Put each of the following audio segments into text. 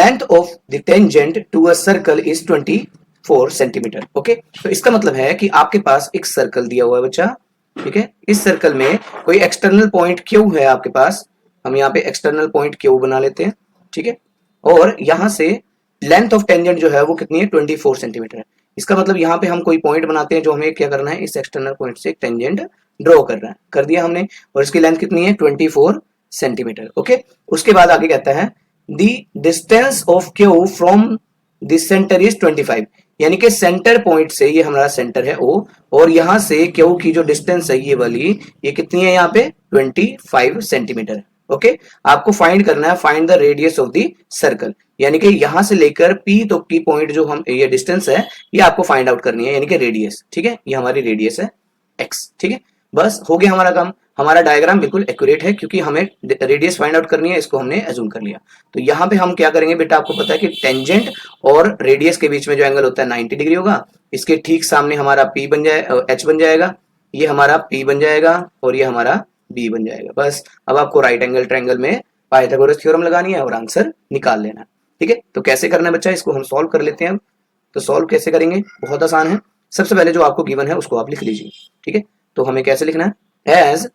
Length of the tangent to a circle is 24 centimetre. Okay, तो इसका मतलब है कि आपके पास एक सर्कल दिया हुआ है बच्चा, ठीक है। इस सर्कल में कोई एक्सटर्नल पॉइंट क्यू है आपके पास, हम यहाँ पे एक्सटर्नल पॉइंट क्यू बना लेते हैं, ठीक है। और यहां से लेंथ ऑफ टेंजेंट जो है वो कितनी है, 24 सेंटीमीटर है। इसका मतलब यहाँ पे हम कोई पॉइंट बनाते हैं जो हमें क्या करना है, इस एक्सटर्नल पॉइंट से एक टेंजेंट ड्रॉ करना है, कर दिया हमने, और इसकी लेंथ कितनी है, 24 सेंटीमीटर। ओके, उसके बाद आगे कहता है the distance of Q from the centre is 25, यानी कि सेंटर पॉइंट से, ये हमारा सेंटर है ओ, और यहां से क्यू की जो डिस्टेंस है ये वाली, ये कितनी है यहाँ पे, 25 सेंटीमीटर है। ओके, आपको फाइंड करना है, find the radius of the circle, यानी कि यहां से लेकर पी तक की पॉइंट जो हम, ये डिस्टेंस है, ये आपको फाइंड आउट करनी है, यानी कि रेडियस, ठीक है। ये हमारी रेडियस है एक्स, ठीक है। बस हो गया हमारा काम, हमारा डायग्राम बिल्कुल एक्यूरेट है, क्योंकि हमें रेडियस फाइंड आउट करनी है, इसको हमने अज्यूम कर लिया। तो यहाँ पे हम क्या करेंगे बेटा, आपको पता है कि टेंजेंट और रेडियस के बीच में जो एंगल होता है 90 डिग्री होगा। इसके ठीक सामने हमारा पी बन जाए, एच बन जाएगा, ये हमारा पी बन जाएगा, और ये हमारा बी बन जाएगा। बस अब आपको राइट एंगल ट्रायंगल में पाइथागोरस थ्योरम लगानी है और आंसर निकाल लेना है, ठीक है। तो कैसे करना है बच्चा, इसको हम सॉल्व कर लेते हैं। तो सॉल्व कैसे करेंगे, बहुत आसान है। सबसे पहले जो आपको गिवन है उसको आप लिख लीजिए, ठीक है। तो हमें कैसे लिखना है, as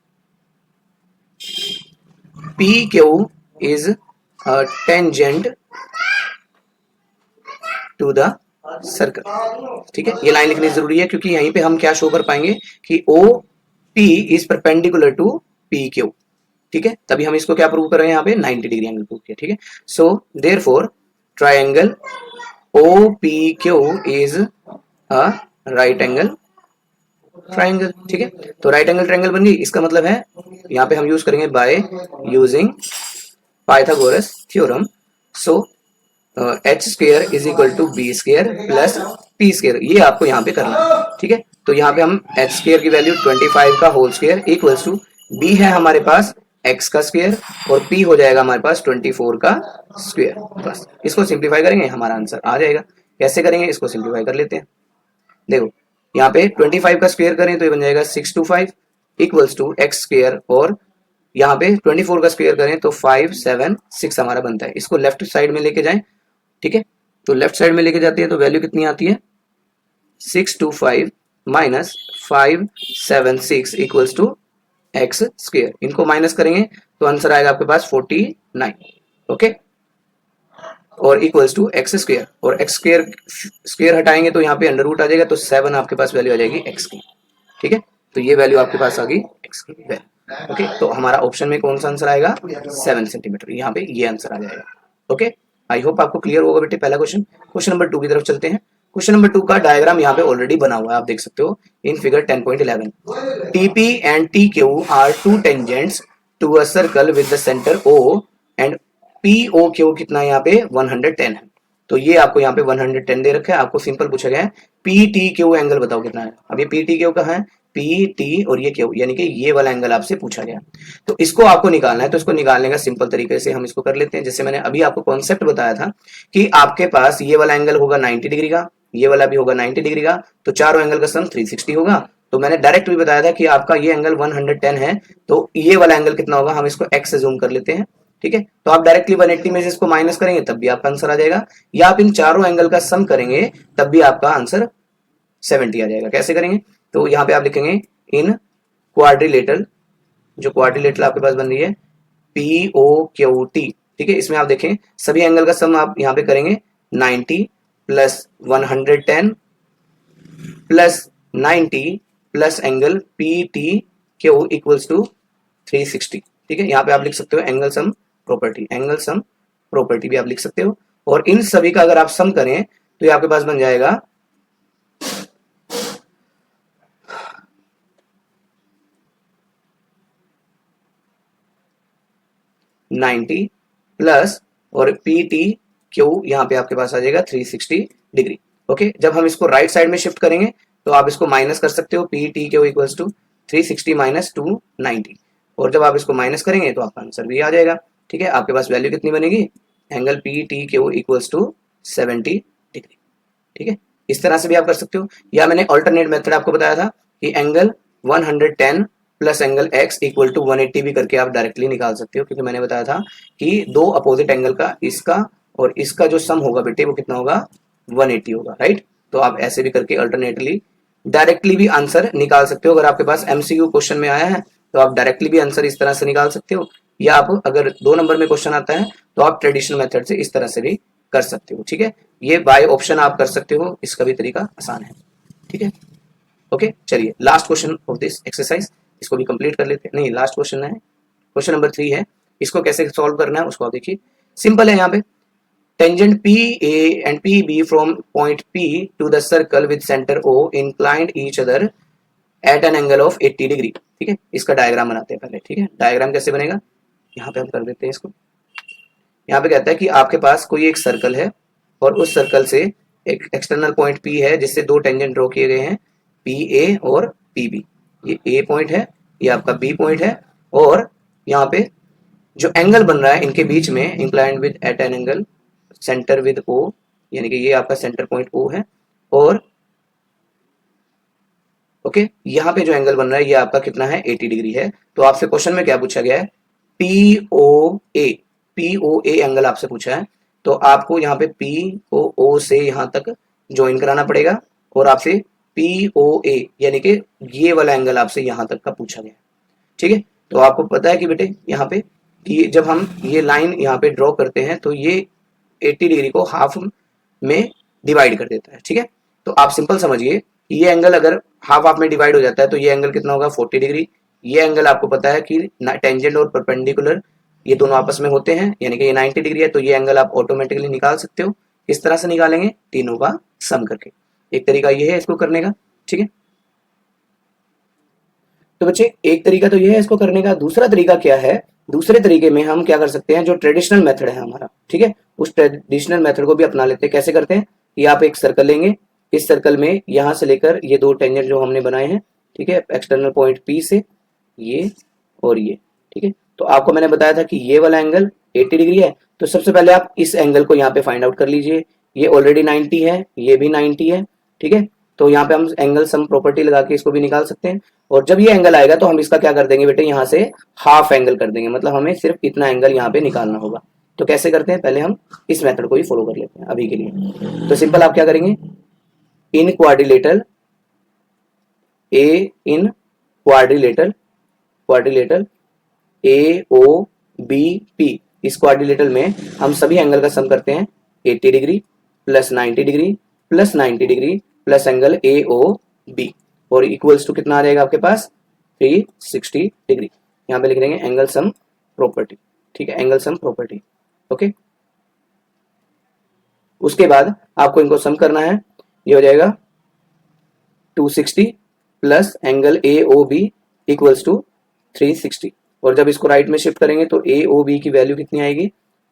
P Q is a tangent to the circle, ठीक है। ये लाइन लिखनी जरूरी है, क्योंकि यहीं पे हम क्या शो कर पाएंगे कि O P is perpendicular to P Q, ठीक है। तभी हम इसको क्या प्रूव कर रहे हैं, यहाँ पे 90 डिग्री एंगल प्रूव किया, ठीक है। So therefore triangle O P Q is a right angle triangle, ठीक है। तो राइट एंगल ट्रायंगल बन गई, इसका मतलब है यहाँ पे हम यूज करेंगे by using Pythagoras theorem. So H square is equal to B square plus P square, ये आपको यहाँ पे करना है, ठीक है। तो यहाँ पे हम एच स्क्वायर की वैल्यू 25 का whole square equals to B है हमारे पास एक्स का स्क्वायर, और पी हो जाएगा हमारे पास 24 का स्क्वायर। बस इसको सिंप्लीफाई करेंगे, हमारा आंसर आ जाएगा। कैसे करेंगे, इसको सिंप्लीफाई कर लेते हैं। देखो यहाँ पे 25 का स्क्वायर करें तो ये बन जाएगा 625 इक्वल्स टू एक्स स्क्वायर, और यहाँ पे 24 का स्क्वायर करें तो 576 हमारा बनता है। इसको लेफ्ट साइड में लेके जाएं, ठीक है। तो लेफ्ट साइड में लेके जाते हैं तो वैल्यू कितनी आती है, 625 minus 576 equals to X square. इनको माइनस करेंगे तो आंसर आएगा आपके पास 49, ओके, और इक्वल्स टू एक्स स्क्वायर, और एक्स स्क्वायर स्क्वायर हटाएंगे तो यहाँ पे अंडर रूट आ जाएगा, तो 7 आपके पास वैल्यू आ जाएगी एक्स की, ठीक है। तो ये वैल्यू आपके पास आ गई एक्स की वैल्यू, ओके। तो हमारा ऑप्शन में कौन सा आंसर आएगा, 7 सेंटीमीटर, यहाँ पे ये आंसर आ जाएगा, ओके। आई होप आपको क्लियर होगा बेटे पहला क्वेश्चन। क्वेश्चन नंबर 2 की तरफ चलते हैं। क्वेश्चन नंबर 2 का डायग्राम यहाँ पे ऑलरेडी बना हुआ है, आप देख सकते हो in figure 10.11। TP and T Q are two tangents to a circle with the centre O, and P O Q कितना है यहाँ पे 110 है। तो ये आपको यहाँ पे 110 दे रखा है, आपको सिंपल पूछा गया है पी टी क्यू एंगल बताओ कितना है। अब ये पी टी क्यू का है, पी टी और ये क्यू, यानी कि ये वाला एंगल आपसे पूछा गया। तो इसको आपको निकालना है, तो इसको निकालने का सिंपल तरीके से हम इसको कर लेते हैं। जैसे मैंने अभी आपको कॉन्सेप्ट बताया था कि आपके पास ये वाला एंगल होगा 90 डिग्री का, ये वाला भी होगा 90 डिग्री का, तो चारों एंगल का सम 360 होगा। तो मैंने डायरेक्ट भी बताया था कि आपका ये एंगल 110 है, तो ये वाला एंगल कितना होगा, हम इसको एक्स से जूम कर लेते हैं, ठीक है। तो आप डायरेक्टली 180 में से इसको माइनस करेंगे तब भी आपका आंसर आ जाएगा, या आप इन चारों एंगल का सम करेंगे तब भी आपका आंसर 70 आ जाएगा। कैसे करेंगे, तो यहाँ पे आप लिखेंगे इन क्वाड्रिलेटरल, जो क्वाड्रिलेटरल आपके पास बन रही है पी ओ क्यू टी, ठीक है। इसमें आप देखें सभी एंगल का सम आप यहाँ पे करेंगे 90 plus 110 plus 90 plus angle P T Q equals to 360, ठीक है। यहाँ पे आप लिख सकते हो angle sum property, angle sum property भी आप लिख सकते हो, और इन सभी का अगर आप सम करें तो ये आपके पास बन जाएगा 90 प्लस और पी टी क्यू यहाँ पे आपके पास आ जाएगा 360 डिग्री, ओके। जब हम इसको राइट साइड में शिफ्ट करेंगे तो आप इसको माइनस कर सकते हो, P T Q equals to 360 minus 290, और जब आप इसको माइनस करेंगे तो आपका आंसर भी आ जाएगा, ठीक है। आपके पास वैल्यू कितनी बनेगी, angle P T Q equals to 70 degree, ठीक है। इस तरह से भी आप कर सकते हो, या मैंने ऑल्टरनेट मेथड आपको बताया था कि angle 110 plus angle x equal to 180 भी करके आप डायरेक्टली निकाल सकते हो, क्योंकि मैंने बताया था कि दो अपोजिट एंगल का, इसका और इसका जो सम होगा बेटे वो कितना होगा 180 होगा, राइट। तो आप ऐसे भी करके अल्टरनेटली डायरेक्टली भी आंसर निकाल सकते हो। अगर आपके पास एमसीक्यू क्वेश्चन में आया है तो आप डायरेक्टली भी आंसर इस तरह से निकाल सकते हो, या आप अगर 2 नंबर में क्वेश्चन आता है तो आप ट्रेडिशनल मेथड से इस तरह से भी कर सकते हो, ठीक है। ये बाय ऑप्शन आप कर सकते हो, इसका भी तरीका आसान है, ठीक है। ओके, चलिए last question of this exercise, इसको भी कंप्लीट कर लेते हैं। नहीं, लास्ट क्वेश्चन है, क्वेश्चन नंबर 3 है। इसको कैसे सॉल्व करना है उसको आप देखिए, सिंपल है। यहाँ पे tangent PA and PB from point P to the circle with center O inclined each other at an angle of 80 degree, ठीक है। इसका डायग्राम बनाते हैं पहले, ठीक है। डायग्राम कैसे बनेगा, यहाँ पे हम कर देते हैं इसको। यहाँ पे कहता है कि आपके पास कोई एक सर्कल है और उस सर्कल से एक एक्सटर्नल पॉइंट P है जिससे 2 टेंजेंट ड्रॉ किए गए हैं, PA और PB। ये A पॉइंट है, ये आपका B पॉइंट है, और यहाँ पे जो एंगल बन रहा है इनके बीच में inclined with at an angle centre with O, यानी कि ये आपका सेंटर पॉइंट O है। और ओके, यहाँ पे जो एंगल बन रहा है ये आपका कितना है 80 डिग्री है। तो आपसे क्वेश्चन में क्या पूछा गया है, POA एंगल आपसे पूछा है। तो आपको यहाँ पे P को O से यहाँ तक ज्वाइन कराना पड़ेगा, और आपसे POA यानी कि ये वाला एंगल आपसे यहाँ तक का पूछा गया, ठीक है। तो आपको पता है कि बेटे यहाँ पे कि जब हम ये लाइन यहाँ पे ड्रॉ करते हैं तो ये 80 डिग्री को हाफ में डिवाइड कर देता है, ठीक है। तो आप सिंपल समझिए, ये एंगल अगर हाफ हाफ में डिवाइड हो जाता है तो ये एंगल कितना होगा 40 डिग्री। ये एंगल आपको पता है कि टेंजेंट और परपेंडिकुलर ये दोनों आपस में होते हैं, यानी कि ये 90 डिग्री है, तो ये एंगल आप ऑटोमेटिकली निकाल सकते हो। इस तरह से निकालेंगे तीनों का सम करके। एक तरीका ये है इसको करने का, ठीक है। तो बच्चे एक तरीका तो ये है इसको करने का। दूसरा तरीका क्या है, दूसरे तरीके में हम क्या कर सकते हैं, जो ट्रेडिशनल मेथड है हमारा, ठीक है, उस ट्रेडिशनल मेथड को भी अपना लेते हैं। कैसे करते हैं कि आप एक सर्कल लेंगे, इस सर्कल में यहां से लेकर ये 2 टेंजेंट जो हमने बनाए हैं, ठीक है, एक्सटर्नल पॉइंट P से ये और ये, ठीक है। तो आपको मैंने बताया था कि ये वाला एंगल 80 डिग्री है, तो सबसे पहले आप इस एंगल को यहाँ पे फाइंड आउट कर लीजिए। ये ऑलरेडी 90 है, ये भी 90 है, ठीक है। तो यहाँ पे हम एंगल सम प्रॉपर्टी लगा के इसको भी निकाल सकते हैं। और जब ये एंगल आएगा तो हम इसका क्या कर देंगे बेटे, यहाँ से हाफ एंगल कर देंगे, मतलब हमें सिर्फ इतना एंगल यहाँ पे निकालना होगा। तो कैसे करते हैं, पहले हम इस मेथड को ही फॉलो कर लेते हैं अभी के लिए। तो सिंपल आप क्या करेंगे, इन क्वाड्रिलेटरल AOBP, इस क्वाड्रिलेटरल में हम सभी एंगल का सम करते हैं 80 degree plus 90 degree plus 90 degree plus angle AOB, और इक्वल्स टू कितना आ जाएगा आपके पास 360 डिग्री। यहाँ पे लिख देंगे एंगल सम प्रॉपर्टी, ठीक है, एंगल सम प्रॉपर्टी। ओके, उसके बाद आपको इनको सम करना है, ये हो जाएगा 260 plus angle AOB equals to 360, और जब इसको राइट में शिफ्ट करेंगे तो AOB की वैल्यू कितनी आएगी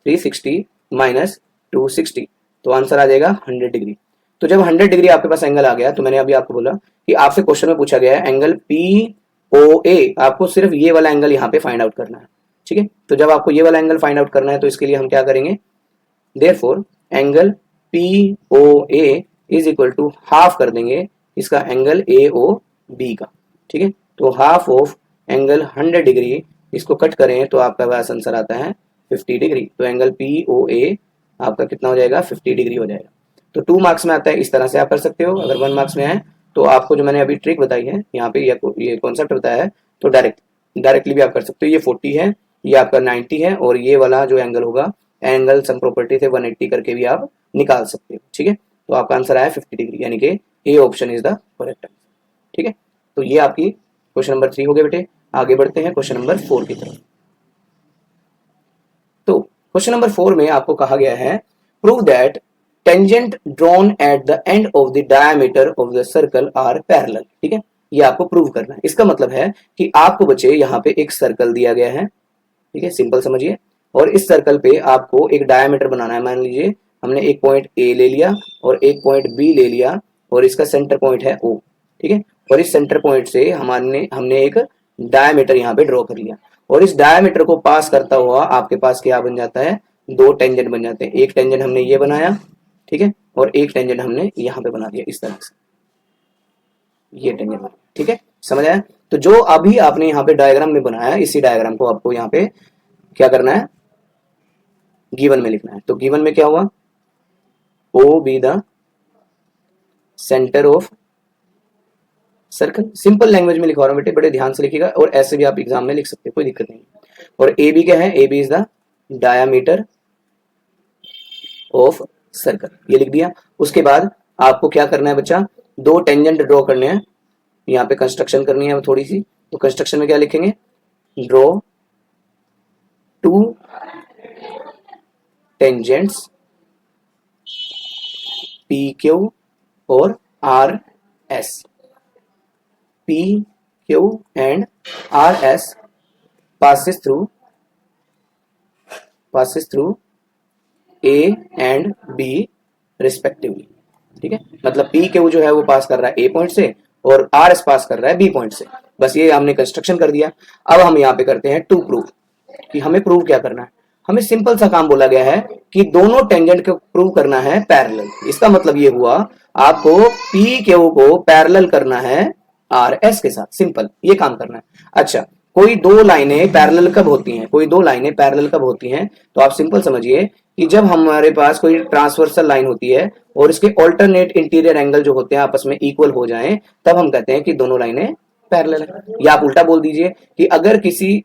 360 माइनस 260, तो आंसर आ जाएगा 100 डिग्री। तो जब 100 डिग्री आपके पास एंगल आ गया, तो मैंने अभी आपको बोला कि आपसे क्वेश्चन में पूछा गया है एंगल POA, आपको सिर्फ ये वाला एंगल यहाँ पे फाइंड आउट करना है, ठीक है। तो जब आपको ये वाला एंगल फाइंड आउट करना है तो इसके लिए हम क्या करेंगे, therefore angle POA is equal to half कर देंगे इसका एंगल AOB का, ठीक है। तो हाफ ऑफ एंगल 100 डिग्री, इसको कट करें तो आपका पास आंसर आता है 50 डिग्री। तो एंगल POA आपका कितना हो जाएगा 50 डिग्री हो जाएगा। तो 2 मार्क्स में आता है, इस तरह से आप कर सकते हो। अगर 1 मार्क्स में आए तो आपको जो मैंने अभी ट्रिक बताई है यहाँ पे, ये कॉन्सेप्ट बताया है, तो डायरेक्टली भी आप कर सकते हो। ये 40 है, ये आपका 90 है, और ये वाला जो एंगल होगा एंगल सम प्रॉपर्टी से 180 करके भी आप निकाल सकते हो, ठीक है। तो आपका आंसर आया 50 डिग्री, यानी कि A option is the correct answer, ठीक है। तो ये आपकी क्वेश्चन नंबर 3 हो गए बेटे। आगे बढ़ते हैं क्वेश्चन नंबर 4 की तरफ। तो क्वेश्चन नंबर 4 में आपको कहा गया है prove that tangent drawn at the end of the diameter of the circle are parallel, ठीक है। ये आपको प्रूव करना है। इसका मतलब है कि आपको बच्चे यहाँ पे एक सर्कल दिया गया है, ठीक है, सिंपल समझिए, और इस सर्कल पे आपको एक डायमीटर बनाना है। मान लीजिए हमने एक पॉइंट A ले लिया और एक पॉइंट B ले लिया, और इसका सेंटर पॉइंट है O, ठीक है। और इस सेंटर पॉइंट से हमने एक डायमीटर यहाँ पे ड्रॉ कर लिया, और इस डायमीटर को पास करता हुआ आपके पास क्या बन जाता है, 2 टेंजेंट बन जाते हैं। एक टेंजेंट हमने ये बनाया, ठीक है, और एक टेंजेंट हमने यहाँ पे बना दिया इस तरह से, ये टेंजेंट बना, ठीक है, समझ आया। तो जो अभी आपने यहाँ पे डायग्राम में बनाया, इसी डायग्राम को आपको यहाँ पे क्या करना है, गिवन में लिखना है। तो गिवन में क्या हुआ, O B the centre of circle. Simple language में लिखवा रहा हूं बेटे, बड़े ध्यान से लिखिएगा, और ऐसे भी आप एग्जाम में लिख सकते हैं, कोई दिक्कत नहीं। और ए बी क्या है, A B is the diameter of circle, ये लिख दिया। उसके बाद आपको क्या करना है बच्चा, दो टेंजेंट ड्रॉ करने हैं, यहाँ पे कंस्ट्रक्शन करनी है थोड़ी सी। तो कंस्ट्रक्शन में क्या लिखेंगे, draw two tangents P Q और R S. P Q and R S passes through A and B respectively. ठीक है, मतलब P क्यू जो है वो पास कर रहा है A पॉइंट से और आर एस पास कर रहा है B पॉइंट से। बस ये हमने कंस्ट्रक्शन कर दिया। अब हम यहाँ पे करते हैं टू प्रूव, कि हमें प्रूव क्या करना है। हमें सिंपल सा काम बोला गया है कि दोनों टेंजेंट को प्रूव करना है पैरेलल। इसका मतलब ये हुआ आपको P क्यू को पैरेलल करना है आर एस के साथ, सिंपल ये काम करना है। अच्छा, कोई दो लाइनें पैरेलल कब होती हैं, कोई दो लाइनें पैरेलल कब होती हैं, तो आप सिंपल समझिए कि जब हमारे पास कोई ट्रांसवर्सल लाइन होती है और इसके ऑल्टरनेट इंटीरियर एंगल जो होते हैं आपस में इक्वल हो जाएं, तब हम कहते हैं कि दोनों लाइनें पैरेलल है। या आप उल्टा बोल दीजिए कि अगर किसी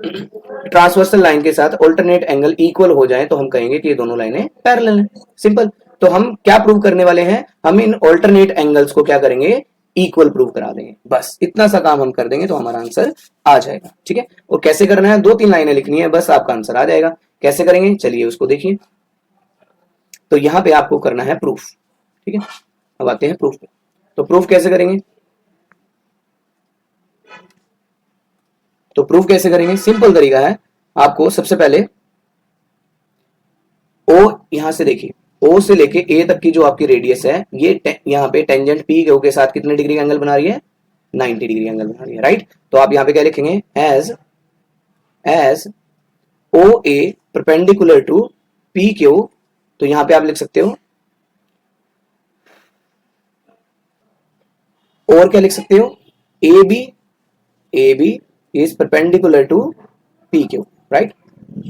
ट्रांसवर्सल लाइन के साथ ऑल्टरनेट एंगल इक्वल हो जाए तो हम कहेंगे कि ये दोनों लाइनें पैरेलल हैं। सिंपल। तो हम क्या प्रूव करने वाले हैं, हम इन ऑल्टरनेट एंगल्स को क्या करेंगे, इक्वल प्रूव करा देंगे। बस इतना सा काम हम कर देंगे तो हमारा आंसर आ जाएगा। ठीक है, और कैसे करना है, दो तीन लाइनें लिखनी है, बस आपका आंसर आ जाएगा। कैसे करेंगे, चलिए उसको देखिए। तो यहां पे आपको करना है प्रूफ। ठीक है, अब आते हैं प्रूफ पे। तो प्रूफ कैसे करेंगे, तो प्रूफ कैसे करेंगे, सिंपल तरीका है। आपको सबसे पहले ओ, यहां से देखिए, ओ से लेके ए तक की जो आपकी रेडियस है, ये यहाँ पे टेंजेंट पी क्यू के साथ कितने डिग्री का एंगल बना रही है, 90 डिग्री एंगल बना रही है, राइट। तो आप यहाँ पे क्या लिखेंगे, as O A perpendicular to P Q. तो यहाँ पे आप लिख सकते हो, और क्या लिख सकते हो, A B is perpendicular to P Q, right.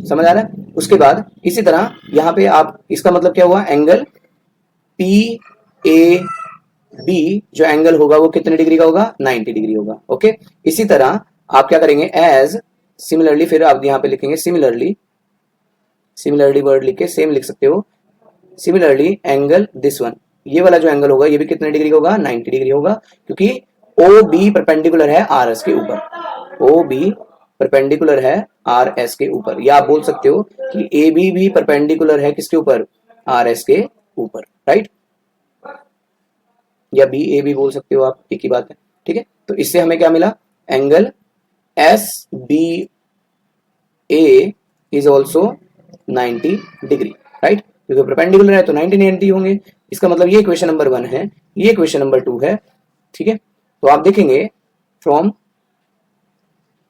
समझ आ रहा है। उसके बाद इसी तरह यहां पे आप, इसका मतलब क्या हुआ, एंगल पी ए बी जो एंगल होगा वो कितने डिग्री का होगा, 90 डिग्री होगा। ओके, इसी तरह आप क्या करेंगे, एज सिमिलरली, फिर आप यहां पे लिखेंगे सिमिलरली वर्ड लिख के सेम लिख सकते हो, सिमिलरली एंगल दिस वन, ये वाला जो एंगल होगा ये भी कितने डिग्री का होगा, 90 डिग्री होगा, क्योंकि ओ बी परपेंडिकुलर है आर एस के ऊपर, ओ बी परपेंडिकुलर है आर एस के ऊपर। या आप बोल सकते हो कि ए बी भी परपेंडिकुलर है किसके ऊपर, आर एस के ऊपर, राइट। या बी ए भी बोल सकते हो आप, एक ही बात है। ठीक है, तो इससे हमें क्या मिला, angle S B A is also 90 degree, right, क्योंकि परपेंडिकुलर है तो 90 होंगे। इसका मतलब ये क्वेश्चन नंबर 1 है, ये क्वेश्चन नंबर 2 है। ठीक है, तो आप देखेंगे फ्रॉम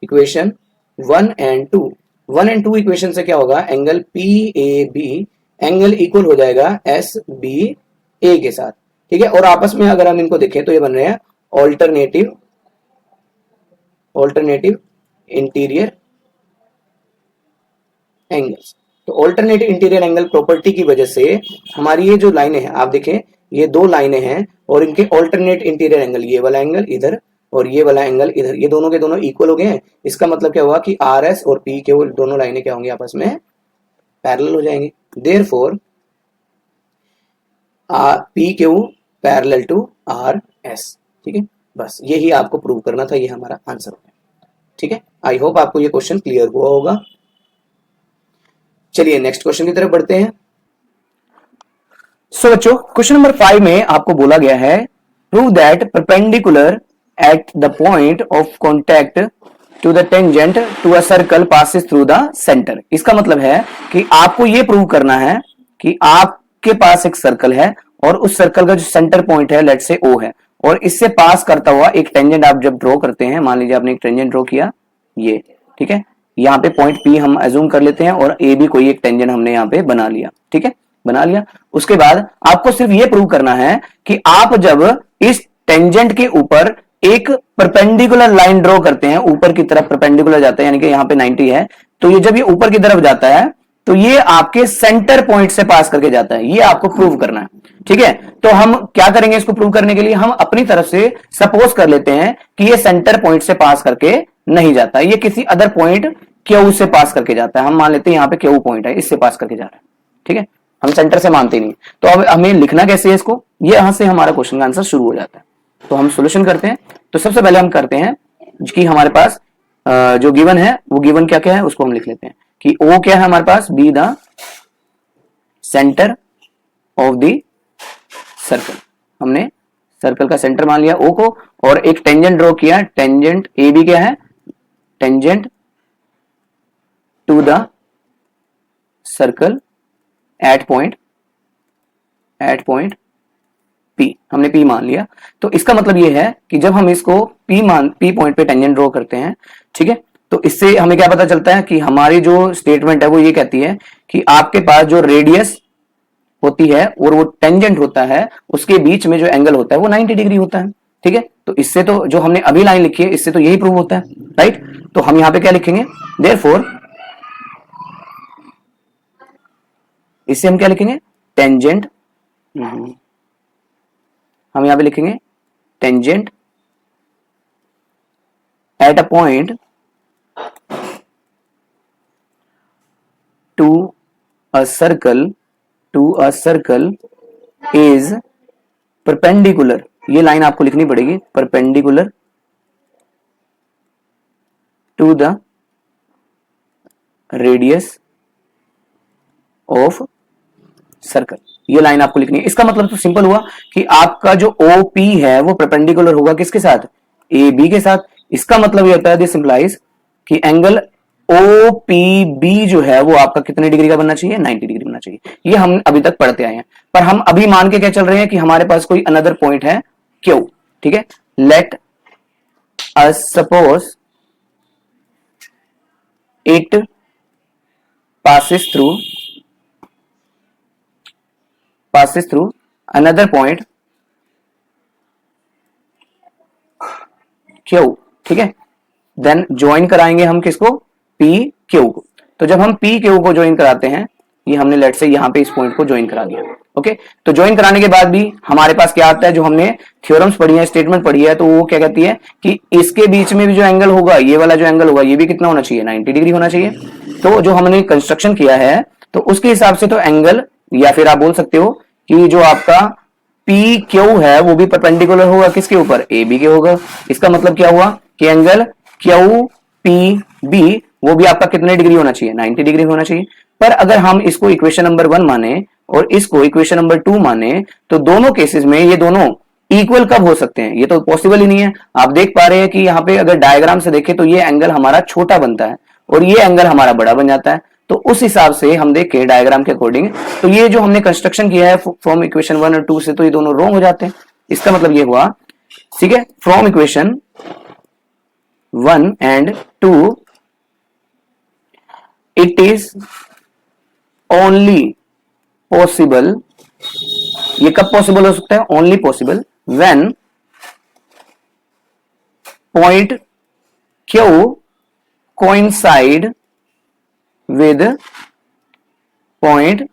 इक्वेशन 1 एंड 2 इक्वेशन से क्या होगा, angle P A B angle equal हो जाएगा एस बी ए के साथ। ठीक है, और आपस में अगर हम इनको देखें तो ये बन रहे हैं ऑल्टरनेटिव इंटीरियर एंगल्स। तो ऑल्टरनेटिव इंटीरियर एंगल प्रॉपर्टी की वजह से हमारी ये जो लाइनें हैं, आप देखें ये दो लाइनें हैं और इनके ऑल्टरनेट इंटीरियर एंगल, ये वाला एंगल इधर और ये वाला एंगल इधर, ये दोनों के दोनों इक्वल हो गए हैं। इसका मतलब क्या हुआ कि आर एस और पी के दोनों लाइनें क्या होंगी, आपस में पैरेलल हो जाएंगी। Therefore P Q parallel to R S. ठीक है, बस यही आपको प्रूव करना था, ये हमारा आंसर है। ठीक है, आई होप आपको ये क्वेश्चन क्लियर हुआ होगा। चलिए नेक्स्ट क्वेश्चन की तरफ बढ़ते हैं। सो बच्चों, क्वेश्चन नंबर 5 में आपको बोला गया है, prove that perpendicular at the point of contact to the tangent to a circle passes through the centre. इसका मतलब है कि आपको यह प्रूव करना है कि आपके पास एक सर्कल है और उस सर्कल का जो सेंटर पॉइंट है लेट्स से ओ है, और इससे पास करता हुआ एक टेंजेंट आप जब ड्रॉ करते हैं, मान लीजिए आपने एक टेंजेंट ड्रॉ किया ये, ठीक है, यहाँ पे पॉइंट पी हम अज्यूम कर लेते हैं और ए भी कोई एक टेंजेंट हमने यहाँ पे बना लिया। ठीक है, बना लिया। उसके बाद आपको सिर्फ ये प्रूव करना है कि आप जब इस टेंजेंट के ऊपर एक परपेंडिकुलर लाइन ड्रॉ करते हैं, ऊपर की तरफ परपेंडिकुलर जाता है, यानी कि यहाँ पे 90 है, तो ये जब ये ऊपर की तरफ जाता है तो ये आपके सेंटर पॉइंट से पास करके जाता है, ये आपको प्रूव करना है। ठीक है, तो हम क्या करेंगे इसको प्रूव करने के लिए, हम अपनी तरफ से सपोज कर लेते हैं कि ये सेंटर पॉइंट से पास करके नहीं जाता, ये किसी अदर पॉइंट क्यू से पास करके जाता है। हम मान लेते हैं यहाँ पे क्यू पॉइंट है, इससे पास करके जा रहा है। ठीक है, हम सेंटर से मानते नहीं। तो अब हमें लिखना कैसे है इसको, ये यहां से हमारा क्वेश्चन का आंसर शुरू हो जाता है। तो हम सोल्यूशन करते हैं। तो सबसे पहले हम करते हैं कि हमारे पास जो गिवन है वो गिवन क्या क्या है उसको हम लिख लेते हैं कि ओ क्या है हमारे पास, be the centre of the circle. हमने सर्कल का सेंटर मान लिया ओ को, और एक टेंजेंट ड्रॉ किया, टेंजेंट ए बी क्या है, tangent to the circle at point P, हमने P मान लिया। तो इसका मतलब ये है कि जब हम इसको P पॉइंट पे टेंजेंट ड्रॉ करते हैं, ठीक है, तो इससे हमें क्या पता चलता है कि हमारी जो स्टेटमेंट है वो ये कहती है कि आपके पास जो रेडियस होती है और वो टेंजेंट होता है उसके बीच में जो एंगल होता है वो 90 डिग्री होता है। ठीक है, तो इससे तो जो हमने अभी लाइन लिखी है इससे तो यही प्रूव होता है, राइट। तो हम यहां पे क्या लिखेंगे, देयरफॉर इससे हम क्या लिखेंगे, टेंजेंट, हम यहां पे लिखेंगे tangent at a point to a circle is perpendicular, ये लाइन आपको लिखनी पड़ेगी, perpendicular to the radius of circle, ये लाइन आपको लिखनी है। इसका मतलब तो सिंपल हुआ कि आपका जो OP है वो परपेंडिकुलर होगा किसके साथ, AB के साथ। इसका मतलब ये होता है, दिस इंप्लाइज कि एंगल OPB जो है वो आपका कितने डिग्री का बनना चाहिए, 90 डिग्री बनना चाहिए। ये हम अभी तक पढ़ते आए हैं, पर हम अभी मान के क्या चल रहे हैं कि हमारे पास कोई अनदर पॉइंट है Q। ठीक है, let us suppose it passes through another point Q। ठीक है, देन ज्वाइन कराएंगे हम किसको, PQ को। तो जब हम PQ को ज्वाइन कराते हैं, ये हमने लेट से यहाँ पे इस पॉइंट को ज्वाइन करा दिया। ओके, तो ज्वाइन कराने के बाद भी हमारे पास क्या आता है, जो हमने थ्योरम्स पढ़ी है, स्टेटमेंट पढ़ी है, तो वो क्या कहती है कि इसके बीच में भी जो एंगल होगा, ये वाला जो एंगल होगा, ये भी कितना होना चाहिए, 90 डिग्री होना चाहिए। तो जो हमने कंस्ट्रक्शन किया है तो उसके हिसाब से तो एंगल, या फिर आप बोल सकते हो कि जो आपका PQ है वो भी परपेंडिकुलर होगा किसके ऊपर, AB के होगा। इसका मतलब क्या हुआ कि एंगल QPB वो भी आपका कितने डिग्री होना चाहिए, 90 डिग्री होना चाहिए। पर अगर हम इसको इक्वेशन नंबर 1 माने और इसको इक्वेशन नंबर 2 माने, तो दोनों केसेस में ये दोनों इक्वल कब हो सकते हैं, ये तो पॉसिबल ही नहीं है। आप देख पा रहे हैं कि यहाँ पे अगर डायग्राम से देखें तो ये एंगल हमारा छोटा बनता है और ये एंगल हमारा बड़ा बन जाता है। तो उस हिसाब से हम देखें डायग्राम के अकॉर्डिंग, तो ये जो हमने कंस्ट्रक्शन किया है फ्रॉम इक्वेशन 1 और 2 से, तो ये दोनों रॉन्ग हो जाते हैं। इसका मतलब ये हुआ, ठीक है, from equation 1 and 2 it is only possible, ये कब पॉसिबल हो सकता है, only possible when point Q coincide with point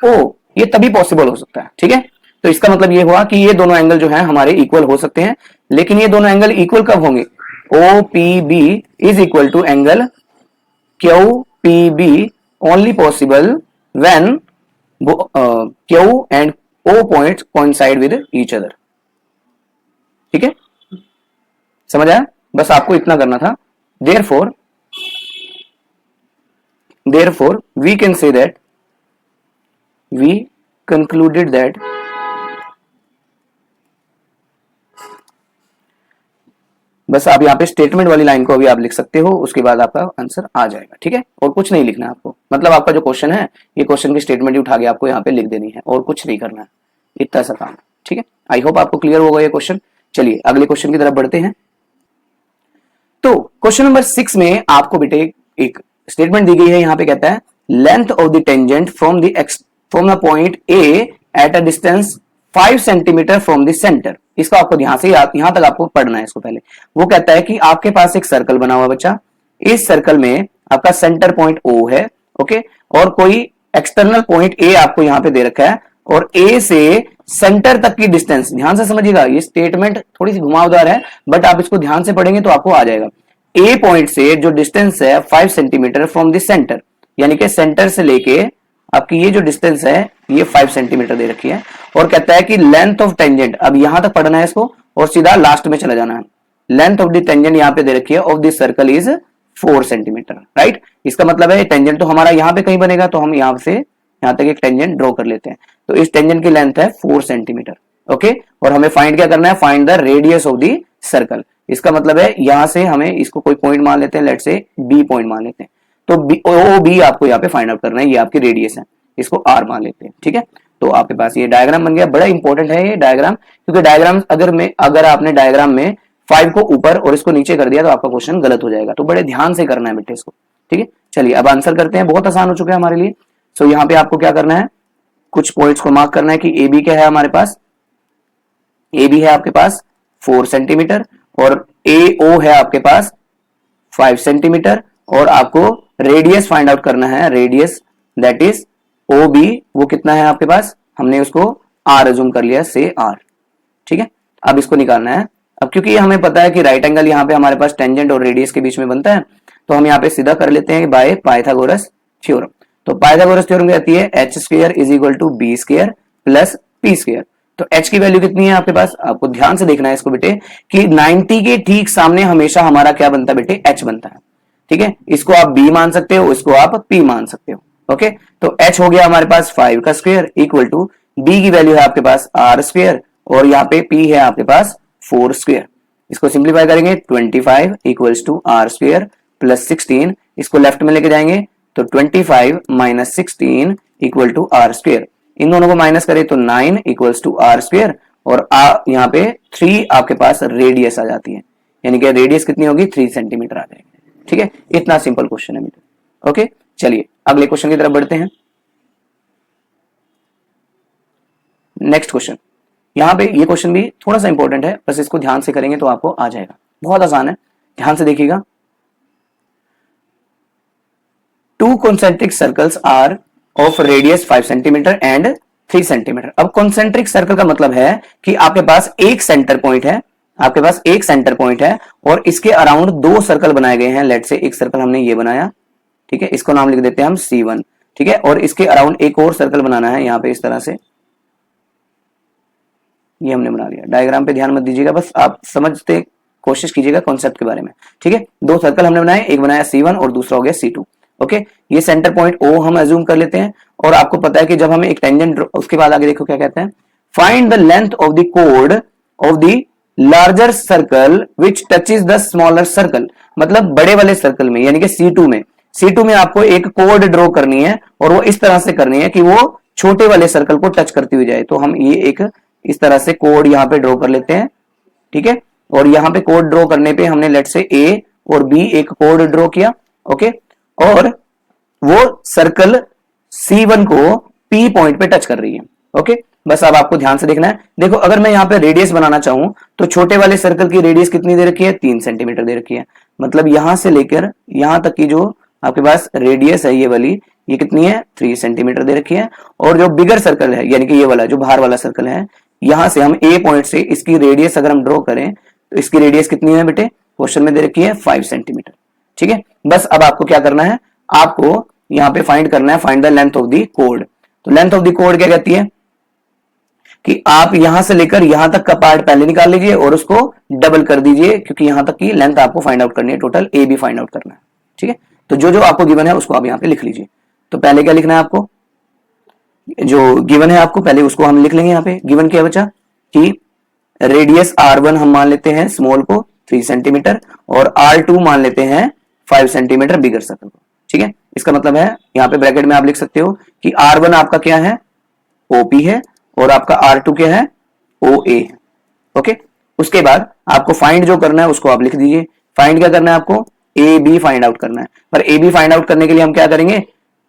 O, ये तभी पॉसिबल हो सकता है। ठीक है, तो इसका मतलब ये हुआ कि ये दोनों एंगल जो है हमारे इक्वल हो सकते हैं, लेकिन ये दोनों एंगल इक्वल कब होंगे, OPB is equal to angle QPB only possible when Q and O points coincide with each other. ठीक है, समझ आया, बस आपको इतना करना था। therefore we can say that we concluded that बस आप यहाँ पे स्टेटमेंट वाली लाइन को अभी आप लिख सकते हो, उसके बाद आपका आंसर आ जाएगा। ठीक है, और कुछ नहीं लिखना है आपको, मतलब आपका जो क्वेश्चन है ये क्वेश्चन की स्टेटमेंट ही उठा के आपको यहाँ पे लिख देनी है और कुछ नहीं करना है, इतना सा काम है। ठीक है, आई होप आपको क्लियर होगा ये क्वेश्चन। चलिए अगले क्वेश्चन की तरफ बढ़ते हैं। तो क्वेश्चन नंबर 6 में आपको बेटे एक स्टेटमेंट दी गई है, यहाँ पे कहता है length of the tangent from the point A at a distance 5 centimetre from the centre. इसको आपको यहां से यहां तक आपको पढ़ना है। इसको पहले वो कहता है कि आपके पास एक सर्कल बना हुआ बच्चा, इस सर्कल में आपका सेंटर पॉइंट O है ओके, और कोई एक्सटर्नल पॉइंट ए आपको यहां पे दे रखा है, और ए से सेंटर तक की डिस्टेंस, ध्यान से समझिएगा, ये स्टेटमेंट थोड़ी सी घुमावदार है बट आप इसको ध्यान से पढ़ेंगे तो आपको आ जाएगा। ए पॉइंट से जो डिस्टेंस है 5 सेंटीमीटर फ्रॉम द सेंटर, यानी कि सेंटर से लेके आपकी ये जो डिस्टेंस है ये 5 सेंटीमीटर दे रखी है, और कहता है कि लेंथ ऑफ टेंजेंट, अब यहां तक पढ़ना है इसको और सीधा लास्ट में चला जाना है। लेंथ ऑफ द टेंजेंट यहां पे दे रखी है of this circle is 4 centimetre, right. इसका मतलब है टेंजेंट तो हमारा यहां पे कहीं बनेगा, तो हम यहां से यहां तक एक टेंजेंट ड्रॉ कर लेते हैं। तो इस टेंजेंट की लेंथ है 4 सेंटीमीटर, ओके। और हमें फाइंड क्या करना है, find the radius of the circle. इसका मतलब है यहां से हमें इसको कोई पॉइंट मान लेते हैं, लेट्स से बी पॉइंट मान लेते हैं, तो ओ बी आपको यहाँ पे फाइंड आउट करना है, ये आपकी रेडियस है, इसको आर मान लेते हैं, ठीक है। तो आपके पास ये डायग्राम बन गया, बड़ा इंपॉर्टेंट है ये डायग्राम, क्योंकि डायग्राम अगर आपने डायग्राम में 5 को ऊपर और इसको नीचे कर दिया तो आपका क्वेश्चन गलत हो जाएगा, तो बड़े ध्यान से करना है बेटे इसको, ठीक है। चलिए अब आंसर करते हैं, बहुत आसान हो चुका है हमारे लिए। सो यहाँ पे आपको क्या करना है, कुछ पॉइंट्स को मार्क करना है कि ए बी क्या है हमारे पास, ए बी है आपके पास 4 सेंटीमीटर, और ए ओ है आपके पास 5 सेंटीमीटर, और आपको रेडियस फाइंड आउट करना है, radius that is O B, वो कितना है आपके पास, हमने उसको आर अज्यूम कर लिया, से आर, ठीक है। अब इसको निकालना है, अब क्योंकि हमें पता है कि राइट एंगल यहाँ पे हमारे पास टेंजेंट और रेडियस के बीच में बनता है, तो हम यहाँ पे सीधा कर लेते हैं बाय पाइथागोरस थ्योरम। तो पाइथागोरस थ्योरम कहती है H square is equal to B square plus P square. तो h की वैल्यू कितनी है आपके पास, आपको ध्यान से देखना है इसको बेटे, कि 90 के ठीक सामने हमेशा हमारा क्या बनता है बेटे, h बनता है, ठीक है। इसको आप b मान सकते हो, इसको आप p मान सकते हो, ओके। तो h हो गया हमारे पास 5 का स्क्वायर इक्वल टू b की वैल्यू है आपके पास r स्क्वायर, और यहाँ पे p है आपके पास 4 स्क्वायर। इसको सिंप्लीफाई करेंगे 25 equals to r square plus 16, इसको लेफ्ट में लेके जाएंगे तो 25 minus 16 equal to r square, इन दोनों को माइनस करें तो 9 इक्वल्स टू r स्क्वायर, और यहाँ पे 3 आपके पास रेडियस आ जाती है, यानी कि रेडियस कितनी होगी 3 सेंटीमीटर आ जाएगी, ठीक है। इतना सिंपल क्वेश्चन है बेटा, ओके। चलिए अगले क्वेश्चन की तरफ बढ़ते हैं। नेक्स्ट क्वेश्चन, यहाँ पे ये क्वेश्चन भी थोड़ा सा इंपॉर्टेंट है, बस इसको ध्यान से करेंगे तो आपको आ जाएगा, बहुत आसान है, ध्यान से देखिएगा। 2 concentric circles are of radius 5 centimetre and 3 centimetre. अब कॉन्सेंट्रिक सर्कल का मतलब है कि आपके पास एक सेंटर पॉइंट है, आपके पास एक सेंटर पॉइंट है और इसके अराउंड 2 सर्कल बनाए गए हैं। लेट से एक सर्कल हमने ये बनाया, ठीक है, इसको नाम लिख देते हैं हम C1, ठीक है, और इसके अराउंड एक और सर्कल बनाना है यहाँ पे इस तरह से, ये हमने बना लिया। डायग्राम पे ध्यान मत दीजिएगा, बस आप समझते कोशिश कीजिएगा कॉन्सेप्ट के बारे में, ठीक है। 2 सर्कल हमने बनाए, एक बनाया C1 और दूसरा हो गया C2, ओके। ये सेंटर पॉइंट O हम अज्यूम कर लेते हैं, और आपको पता है कि जब हमें एक टेंजेंट, उसके बाद आगे देखो क्या कहते हैं, find the length of the code of the larger circle which touches the smaller circle. मतलब बड़े वाले सर्कल में, यानी कि C2 में आपको एक कोड ड्रॉ करनी है, और वो इस तरह से करनी है कि वो छोटे वाले सर्कल को टच करती हुई जाए। तो हम ये एक इस तरह से कोड यहाँ पे ड्रॉ कर लेते हैं, ठीक है। और यहाँ पे कोड ड्रॉ करने पे हमने लेट से A और B एक कोड ड्रॉ किया, ओके, और वो सर्कल C1 को P पॉइंट पे टच कर रही है, ओके। बस अब आपको ध्यान से देखना है, देखो अगर मैं यहाँ पे रेडियस बनाना चाहूं तो छोटे वाले सर्कल की रेडियस कितनी दे रखी है, 3 सेंटीमीटर दे रखी है। मतलब यहां से लेकर यहां तक की जो आपके पास रेडियस है ये वाली, ये कितनी है, 3 सेंटीमीटर दे रखी है। और जो बिगर सर्कल है, यानी कि ये वाला जो बाहर वाला सर्कल है, यहां से हम A पॉइंट से इसकी रेडियस अगर हम ड्रॉ करें तो इसकी रेडियस कितनी है बेटे, क्वेश्चन में दे रखी है 5 सेंटीमीटर, ठीक है। बस अब आपको क्या करना है, आपको यहाँ पे फाइंड करना है, find the length of the code. तो लेंथ ऑफ द कोड क्या कहती है कि आप यहां से लेकर यहां तक का पार्ट पहले निकाल लीजिए और उसको डबल कर दीजिए, क्योंकि यहां तक की लेंथ आपको फाइंड आउट करनी है, total A B find out करना है, ठीक है। तो जो जो आपको गिवन है उसको आप यहाँ पे लिख लीजिए। तो पहले क्या लिखना है आपको, जो गिवन है आपको पहले उसको हम लिख लेंगे। यहाँ पे गिवन क्या बचा कि रेडियस R1 हम मान लेते हैं स्मॉल को 3 सेंटीमीटर, और R2 मान लेते हैं 5 सेंटीमीटर बिगर सर्कल को, ठीक है। इसका मतलब है यहाँ पे ब्रैकेट में आप लिख सकते हो कि R1 आपका क्या है, OP है, और आपका R2 क्या है, OA है, ओके। उसके बाद आपको फाइंड जो करना है उसको आप लिख दीजिए। फाइंड क्या करना है आपको, AB फाइंड आउट करना है। पर AB फाइंड आउट करने के लिए हम क्या करेंगे,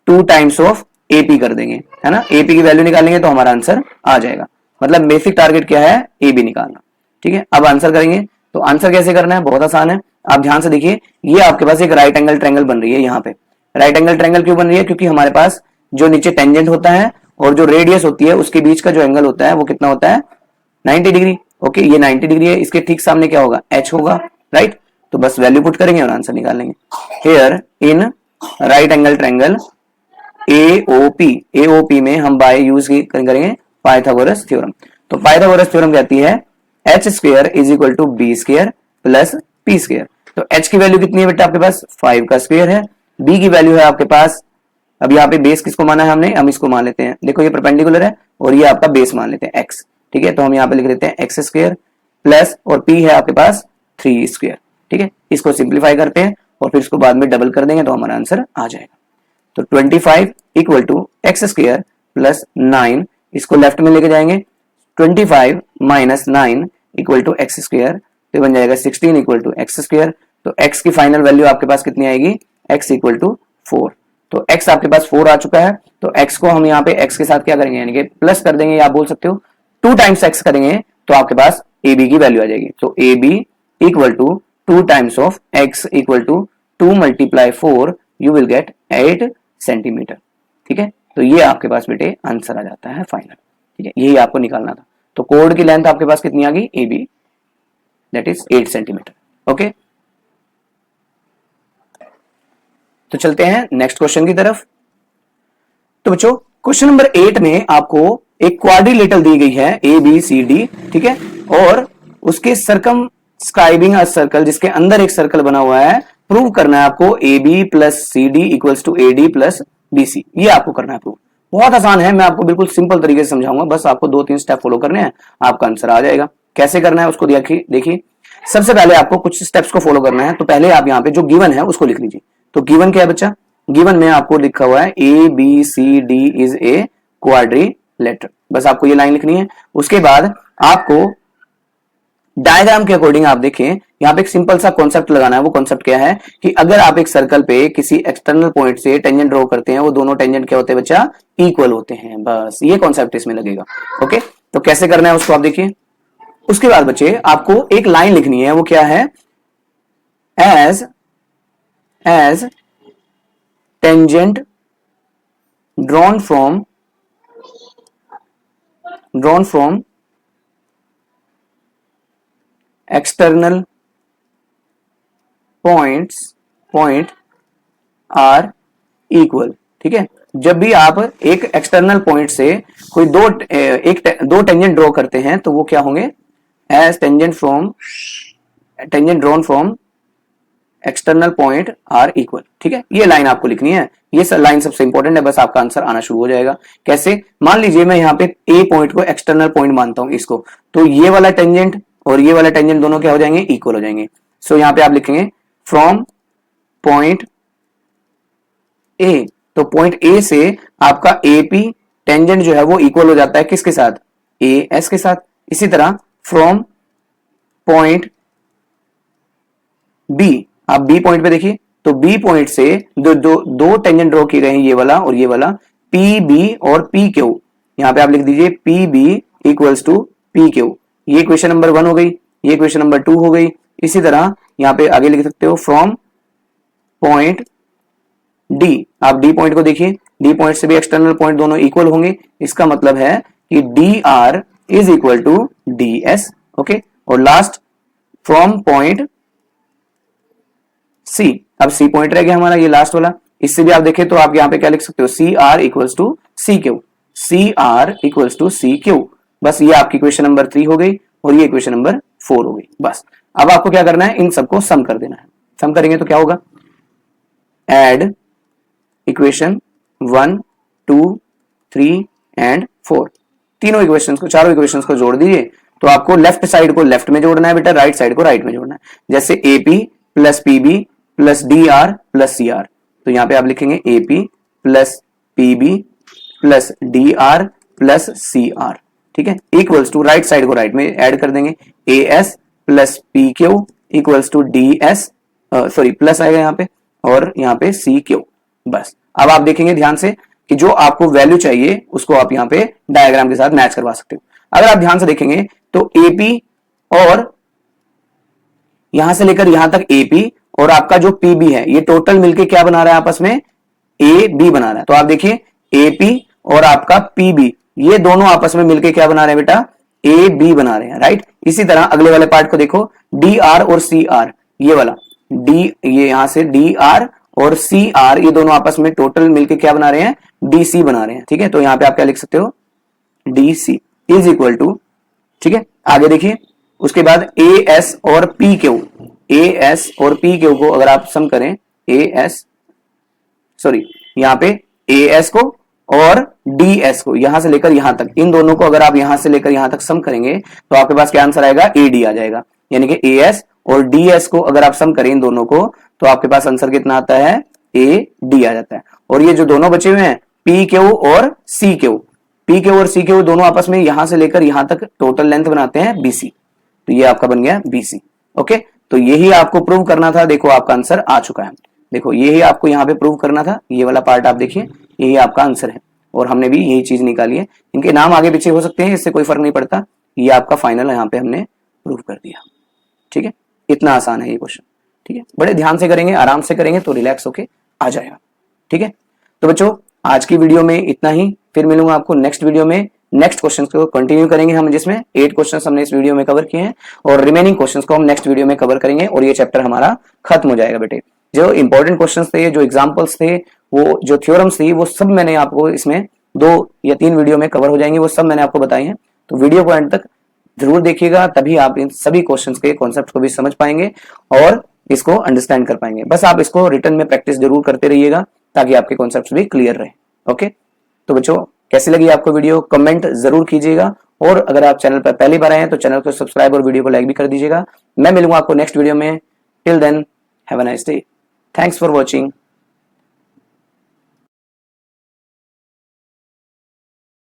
2 टाइम्स ऑफ AP कर देंगे, है ना। AP की वैल्यू निकालेंगे तो हमारा आंसर आ जाएगा। मतलब बेसिक टारगेट क्या है, AB निकालना, ठीक है। अब आंसर करेंगे, तो आंसर कैसे करना है, बहुत आसान है। आप ध्यान से देखिए, ये आपके पास एक राइट एंगल ट्रायंगल बन रही है यहाँ पे, राइट एंगल ट्रायंगल क्यों बन रही है? क्योंकि हमारे पास जो नीचे टेंजेंट होता है और जो रेडियस होती है उसके बीच का जो एंगल होता है वो कितना होता है? 90 डिग्री। ओके, ये 90 डिग्री है, इसके ठीक सामने क्या होगा? एच होगा, राइट। तो बस वैल्यू पुट करेंगे और आंसर निकाल लेंगे। Here in right angle triangle AOP में हम बाय यूज करेंगे पाइथागोरस थ्योरम। तो पाइथागोरस थ्योरम कहती है H square is equal to B square plus P square. तो एच की वैल्यू कितनी है बेटा आपके पास? 5 का स्क्वायर है। बी की वैल्यू है आपके पास, अब यहाँ पे बेस किसको माना है हमने? हम इसको मान लेते हैं, देखो ये परपेंडिकुलर है और ये आपका बेस मान लेते हैं एक्स, ठीक है। तो हम यहाँ पे लिख देते हैं एक्स स्क्वायर प्लस और पी है आपके पास 3 स्क्वायर, ठीक है। इसको सिंप्लीफाई करते हैं और फिर इसको बाद में डबल कर देंगे तो हमारा आंसर आ जाएगा। तो 25 equal to X square plus 9, इसको लेफ्ट में लेके जाएंगे, 25 minus 9 equal to X square, तो बन जाएगा 16 इक्वल टू एक्स स्क्वायर। तो एक्स की फाइनल वैल्यू आपके पास कितनी आएगी? X equal to 4। तो एक्स आपके पास 4 आ चुका है, तो एक्स को हम यहाँ पे एक्स के साथ क्या करेंगे? यानी कि प्लस कर देंगे, या आप बोल सकते हो 2 टाइम्स एक्स करेंगे तो आपके पास ए बी की वैल्यू आ जाएगी। तो A B equal to 2 times of X equal to 2 multiply 4, you will get 8 centimetre, ठीक है। तो ये आपके पास बेटे आंसर आ जाता है फाइनल, ठीक है। यही आपको निकालना था। तो कोड की लेंथ आपके पास कितनी आ गई? A B, that is 8 centimetre. Okay, तो चलते हैं नेक्स्ट क्वेश्चन की तरफ। तो बच्चों क्वेश्चन नंबर 8 में आपको एक क्वाड्रिलेटरल दी गई है ए बी सी डी, ठीक है, और उसके सर्कमस्क्राइबिंग अ सर्कल, जिसके अंदर एक सर्कल बना हुआ है, प्रूव करना है आपको A B plus C D equals to A D plus B C. ये आपको करना है प्रूव। बहुत आसान है, मैं आपको बिल्कुल सिंपल तरीके से समझाऊंगा, बस आपको 2-3 स्टेप फॉलो करने हैं, आपका आंसर आ जाएगा। कैसे करना है उसको देखिए। सबसे पहले आपको कुछ स्टेप्स को फॉलो करना है। तो पहले आप यहाँ पे जो गिवन है उसको लिख लीजिए। तो गिवन क्या है बच्चा? गिवन में आपको लिखा हुआ है A B C D is a quadrilateral, बस आपको ये लाइन लिखनी है। उसके बाद आपको डायग्राम के अकॉर्डिंग आप देखें, यहाँ पे एक सिंपल सा कॉन्सेप्ट लगाना है। वो कॉन्सेप्ट क्या है कि अगर आप एक सर्कल पे किसी एक्सटर्नल पॉइंट से टेंजेंट ड्रॉ करते हैं, वो दोनों टेंजेंट क्या होते हैं बच्चा? इक्वल होते हैं। बस ये कॉन्सेप्ट इसमें लगेगा। ओके, तो कैसे करना है उसको आप देखिए। उसके बाद बच्चे आपको एक लाइन लिखनी है, वो क्या है? as tangent drawn from external point are equal, ठीक है। जब भी आप एक एक्सटर्नल पॉइंट से कोई दो टेंजेंट ड्रॉ करते हैं तो वो क्या होंगे? As tangent drawn from external point are equal, ठीक है। ये लाइन आपको लिखनी है, ये लाइन सबसे इंपॉर्टेंट है, बस आपका आंसर आना शुरू हो जाएगा। कैसे? मान लीजिए मैं यहाँ पे ए पॉइंट को एक्सटर्नल पॉइंट मानता हूं इसको, तो ये वाला टेंजेंट और ये वाला टेंजेंट दोनों क्या हो जाएंगे? इक्वल हो जाएंगे। सो यहाँ पे आप लिखेंगे फ्रॉम पॉइंट ए, तो पॉइंट ए से आपका एपी टेंजेंट जो है वो इक्वल हो जाता है किसके साथ? ए एस के साथ। इसी तरह फ्रॉम पॉइंट बी, आप बी पॉइंट पे देखिए, तो बी पॉइंट से दो टेंजेंट ड्रॉ किए गए हैं, ये वाला और ये वाला, पी बी और पी क्यू। यहां पे आप लिख दीजिए P B equals to P Q. ये क्वेश्चन नंबर 1 हो गई, ये क्वेश्चन नंबर 2 हो गई। इसी तरह यहां पे आगे लिख सकते हो फ्रॉम पॉइंट डी, आप डी पॉइंट को देखिए, डी पॉइंट से भी एक्सटर्नल पॉइंट दोनों इक्वल होंगे। इसका मतलब है कि D R is equal to D S. Okay, और लास्ट फ्रॉम पॉइंट सी, अब सी पॉइंट रह गया हमारा ये लास्ट वाला। इससे भी आप देखें तो आप यहाँ पे क्या लिख सकते हो? C R equals to C Q, C R equals to C Q. बस ये आपकी क्वेश्चन नंबर 3 हो गई और ये क्वेश्चन नंबर 4 हो गई। बस अब आपको क्या करना है? इन सबको सम कर देना है। सम करेंगे तो क्या होगा? एड इक्वेशन 1, 2, 3 एंड 4, तीनों इक्वेशंस को, चारों इक्वेशंस को जोड़ दीजिए। तो आपको लेफ्ट साइड को लेफ्ट में जोड़ना है बेटा, राइट साइड को राइट में जोड़ना है। जैसे AP plus PB plus D R plus C R, तो यहां पे आप लिखेंगे AP plus PB plus D R plus C R, ठीक है, इक्वल्स टू राइट साइड को राइट में ऐड कर देंगे, A S plus P Q equals to D S, sorry plus आएगा यहाँ पे, और यहाँ पे सी क्यू। बस अब आप देखेंगे ध्यान से कि जो आपको वैल्यू चाहिए उसको आप यहाँ पे डायग्राम के साथ मैच करवा सकते हो। अगर आप ध्यान से देखेंगे तो एपी और यहां से लेकर यहां तक एपी और आपका जो पीबी है, ये टोटल मिलके क्या बना रहा है आपस में? ए बी बना रहा है। तो आप देखिए ए पी और आपका पी बी, ये दोनों आपस में मिलकर क्या बना रहे हैं बेटा, ए बी बना रहे हैं, राइट। इसी तरह अगले वाले पार्ट को देखो, डी आर और सी आर, ये वाला डी, ये यहां से डी आर और सी आर, ये दोनों आपस में टोटल मिलकर क्या बना रहे हैं, डी सी बना रहे हैं, ठीक है। तो यहां पे आप क्या लिख सकते हो, D C is equal to, ठीक है। आगे देखिए, उसके बाद ए एस और पी क्यू, ए एस और पी क्यू को अगर आप सम करें, ए एस सॉरी यहां पे ए एस को और डी एस को, यहां से लेकर यहां तक, इन दोनों को अगर आप यहां से लेकर यहां तक सम करेंगे तो आपके पास क्या आंसर आएगा, ए डी आ जाएगा। यानी कि ए एस और डी एस को अगर आप सम करें इन दोनों को, तो आपके पास आंसर कितना आता है, ए डी आ जाता है। और ये जो दोनों बचे हुए हैं पी क्यू और सी क्यू, पी क्यू और सी क्यू दोनों आपस में यहां से लेकर यहां तक टोटल लेंथ बनाते हैं बीसी, तो ये आपका बन गया बीसी। ओके, तो यही आपको प्रूव करना था। देखो आपका आंसर आ चुका है। देखो यही आपको यहाँ पे प्रूव करना था, ये वाला पार्ट आप देखिए, यही आपका आंसर है और हमने भी यही चीज निकाली है। इनके नाम आगे पीछे हो सकते हैं, इससे कोई फर्क नहीं पड़ता, ये आपका फाइनल यहाँ पे हमने प्रूव कर दिया। ठीक है, इतना आसान है ये क्वेश्चन। ठीक है, बड़े ध्यान से करेंगे, आराम से करेंगे तो रिलैक्स होके आ जाएगा। ठीक है, तो बच्चों आज की वीडियो में इतना ही, फिर मिलूंगा आपको नेक्स्ट वीडियो में। नेक्स्ट क्वेश्चंस को कंटिन्यू करेंगे हम, जिसमें 8 क्वेश्चंस हमने इस वीडियो में कवर किए हैं और रिमेनिंग क्वेश्चंस को हम नेक्स्ट वीडियो में कवर करेंगे और ये चैप्टर हमारा खत्म हो जाएगा बेटे। जो इंपॉर्टेंट क्वेश्चंस थे, जो एग्जांपल्स थे, वो जो थ्योरम्स थी, वो सब मैंने आपको इसमें 2 या 3 वीडियो में कवर हो जाएंगे, वो सब मैंने आपको बताए हैं। तो वीडियो को एंड तक जरूर देखिएगा, तभी आप इन सभी क्वेश्चंस के कॉन्सेप्ट को भी समझ पाएंगे और इसको अंडरस्टैंड कर पाएंगे। बस आप इसको रिटर्न में प्रैक्टिस जरूर करते रहिएगा ताकि आपके कॉन्सेप्ट्स भी क्लियर रहे। ओके, तो बच्चों कैसी लगी आपको वीडियो, कमेंट जरूर कीजिएगा और अगर आप चैनल पर पहली बार आए हैं तो चैनल को सब्सक्राइब और वीडियो को लाइक भी कर दीजिएगा। मैं मिलूंगा आपको नेक्स्ट वीडियो में। Till then have a nice day. Thanks for watching.